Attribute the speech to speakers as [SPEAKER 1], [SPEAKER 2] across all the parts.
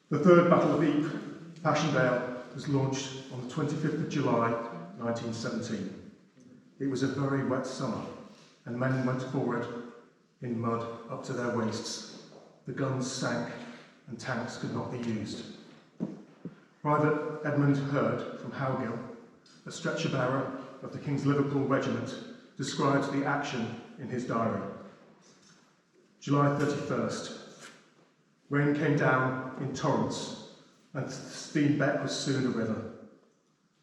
[SPEAKER 1] The Third Battle of Ypres, Passchendaele, was launched on the 25th of July 1917. It was a very wet summer, and men went forward in mud up to their waists. The guns sank, and tanks could not be used. Private Edmund heard from Howgill, a stretcher bearer of the King's Liverpool Regiment, described the action in his diary. July 31st. Rain came down in torrents, and Sedbergh was soon a river.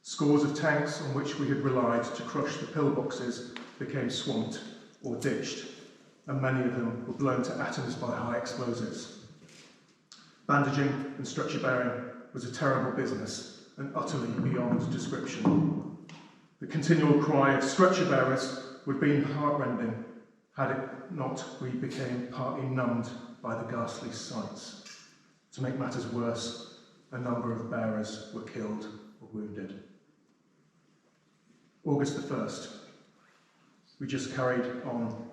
[SPEAKER 1] Scores of tanks on which we had relied to crush the pillboxes became swamped or ditched, and many of them were blown to atoms by high explosives. Bandaging and stretcher bearing was a terrible business and utterly beyond description. The continual cry of stretcher bearers would have been heartrending had it not we became partly numbed by the ghastly sights. To make matters worse, a number of bearers were killed or wounded. August the 1st. We just carried on,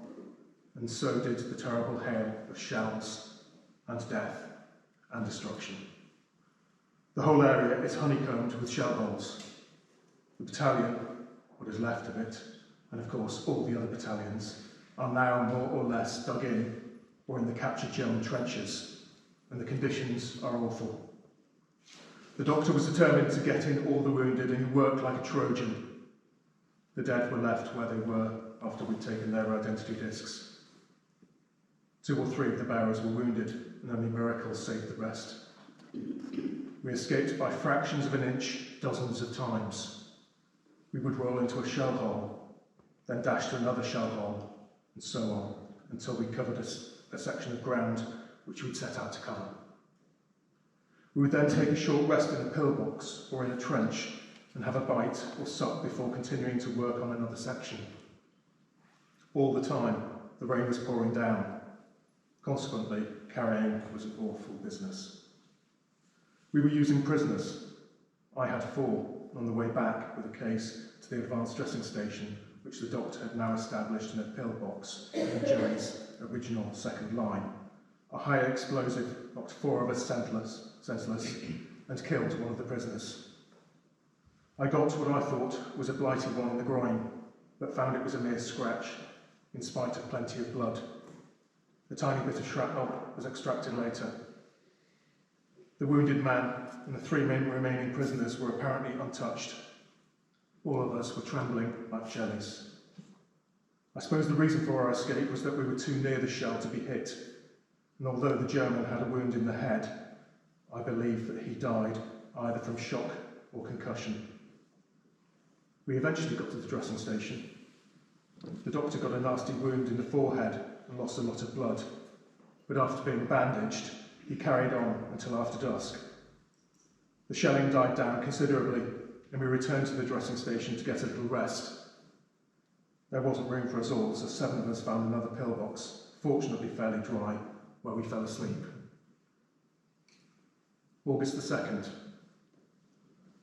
[SPEAKER 1] and so did the terrible hail of shells and death and destruction. The whole area is honeycombed with shell holes. The battalion, what is left of it, and of course all the other battalions, are now more or less dug in or in the captured German trenches, and the conditions are awful. The doctor was determined to get in all the wounded, and he worked like a Trojan. The dead were left where they were after we'd taken their identity discs. 2 or 3 of the bearers were wounded, and only miracles saved the rest. We escaped by fractions of an inch dozens of times. We would roll into a shell hole, then dash to another shell hole, and so on, until we covered a section of ground which we'd set out to cover. We would then take a short rest in a pillbox or in a trench and have a bite or sup before continuing to work on another section. All the time, the rain was pouring down. Consequently, carrying was an awful business. We were using prisoners. I had 4 on the way back with a case to the advanced dressing station, which the doctor had now established in a pillbox in Jerry's original second line. A high explosive knocked 4 of us senseless and killed one of the prisoners. I got what I thought was a blighty one in the groin, but found it was a mere scratch, in spite of plenty of blood. A tiny bit of shrapnel was extracted later. The wounded man and the 3 remaining prisoners were apparently untouched. All of us were trembling like jellies. I suppose the reason for our escape was that we were too near the shell to be hit, and although the German had a wound in the head, I believe that he died either from shock or concussion. We eventually got to the dressing station. The doctor got a nasty wound in the forehead and lost a lot of blood, but after being bandaged, he carried on until after dusk. The shelling died down considerably, and we returned to the dressing station to get a little rest. There wasn't room for us all, so 7 of us found another pillbox, fortunately fairly dry, where we fell asleep. August the 2nd.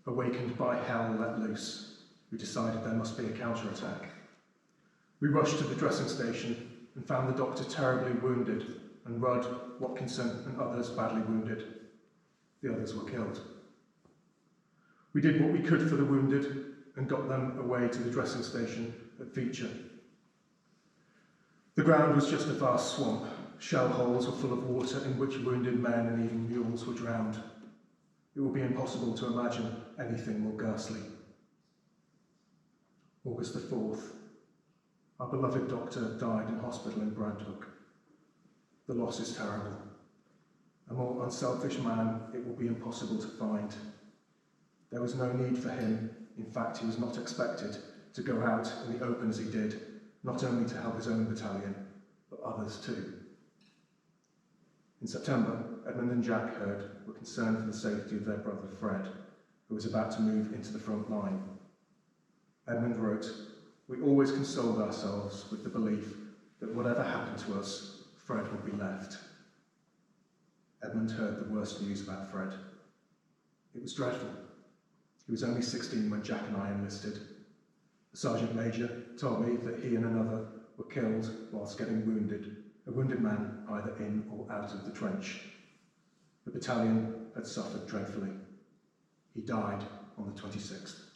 [SPEAKER 1] Awakened by hell let loose, we decided there must be a counterattack. We rushed to the dressing station and found the doctor terribly wounded, and Rudd, Watkinson and others badly wounded. The others were killed. We did what we could for the wounded and got them away to the dressing station at Feature. The ground was just a vast swamp. Shell holes were full of water in which wounded men and even mules were drowned. It would be impossible to imagine anything more ghastly. August the 4th. Our beloved doctor died in hospital in Brandhook. The loss is terrible. A more unselfish man it will be impossible to find. There was no need for him. In fact, he was not expected to go out in the open as he did, not only to help his own battalion, but others too. In September, Edmund and Jack Hurd were concerned for the safety of their brother Fred, who was about to move into the front line. Edmund wrote, "We always consoled ourselves with the belief that whatever happened to us, Fred would be left." Edmund heard the worst news about Fred. It was dreadful. He was only 16 when Jack and I enlisted. The sergeant major told me that he and another were killed whilst getting wounded, a wounded man either in or out of the trench. The battalion had suffered dreadfully. He died on the 26th.